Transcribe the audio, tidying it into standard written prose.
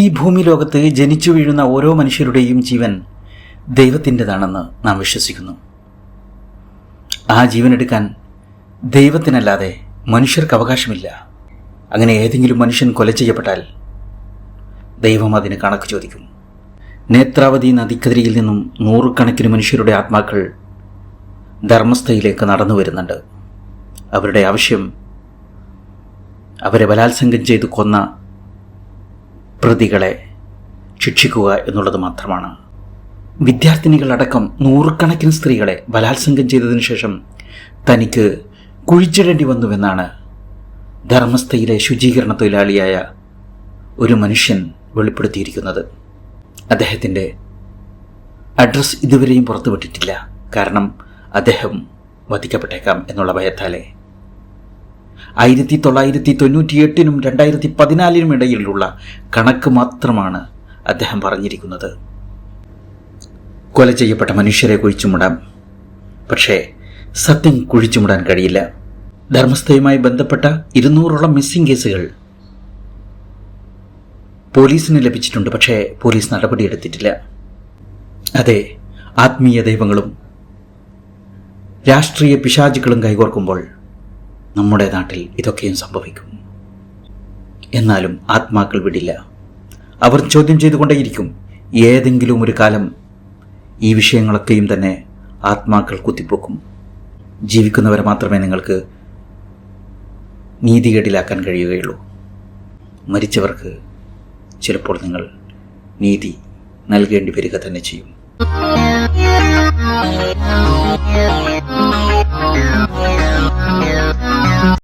ഈ ഭൂമി ലോകത്ത് ജനിച്ചു വീഴുന്ന ഓരോ മനുഷ്യരുടെയും ജീവൻ ദൈവത്തിൻ്റെതാണെന്ന് നാം വിശ്വസിക്കുന്നു. ആ ജീവനെടുക്കാൻ ദൈവത്തിനല്ലാതെ മനുഷ്യർക്ക് അവകാശമില്ല. അങ്ങനെ ഏതെങ്കിലും മനുഷ്യൻ കൊല ചെയ്യപ്പെട്ടാൽ ദൈവം അതിന് കണക്ക് ചോദിക്കും. നേത്രാവതി നദിക്കതിരിയിൽ നിന്നും നൂറുകണക്കിന് മനുഷ്യരുടെ ആത്മാക്കൾ ധർമ്മസ്ഥയിലേക്ക് നടന്നു വരുന്നുണ്ട്. അവരുടെ ആവശ്യം അവരെ ബലാത്സംഗം ചെയ്ത് കൊന്ന പ്രതികളെ ശിക്ഷിക്കുക എന്നുള്ളത് മാത്രമാണ്. വിദ്യാർത്ഥിനികളടക്കം നൂറുകണക്കിന് സ്ത്രീകളെ ബലാത്സംഗം ചെയ്തതിനു ശേഷം തനിക്ക് കുഴിച്ചിടേണ്ടി വന്നുവെന്നാണ് ധർമ്മസ്ഥയിലെ ശുചീകരണ തൊഴിലാളിയായ ഒരു മനുഷ്യൻ വെളിപ്പെടുത്തിയിരിക്കുന്നത്. അദ്ദേഹത്തിൻ്റെ അഡ്രസ് ഇതുവരെയും പുറത്തുവിട്ടിട്ടില്ല. കാരണം അദ്ദേഹം വധിക്കപ്പെട്ടേക്കാം എന്നുള്ള ഭയത്താലെ. 1998 2014 ഇടയിലുള്ള കണക്ക് മാത്രമാണ് അദ്ദേഹം പറഞ്ഞിരിക്കുന്നത്. കൊല ചെയ്യപ്പെട്ട മനുഷ്യരെ കുഴിച്ചുമൂടാം, പക്ഷേ സത്യം കുഴിച്ചുമൂടാൻ കഴിയില്ല. ധർമ്മസ്ഥയുമായി ബന്ധപ്പെട്ട 200ഓളം മിസ്സിംഗ് കേസുകൾ പോലീസിന് ലഭിച്ചിട്ടുണ്ട്. പക്ഷേ പോലീസ് നടപടിയെടുത്തിട്ടില്ല. അതെ, ആത്മീയ ദൈവങ്ങളും രാഷ്ട്രീയ പിശാചുക്കളും കൈകോർക്കുമ്പോൾ നമ്മുടെ നാട്ടിൽ ഇതൊക്കെയും സംഭവിക്കും. എന്നാലും ആത്മാക്കൾ വിടില്ല. അവർ ചോദ്യം ചെയ്തുകൊണ്ടേയിരിക്കും. ഏതെങ്കിലും ഒരു കാലം ഈ വിഷയങ്ങളൊക്കെയും തന്നെ ആത്മാക്കൾ കുത്തിപ്പൊക്കും. ജീവിക്കുന്നവരെ മാത്രമേ നിങ്ങൾക്ക് നീതികേടിലാക്കാൻ കഴിയുകയുള്ളൂ. മരിച്ചവർക്ക് ചിലപ്പോൾ നിങ്ങൾ നീതി നൽകേണ്ടി വരിക തന്നെ ചെയ്യും.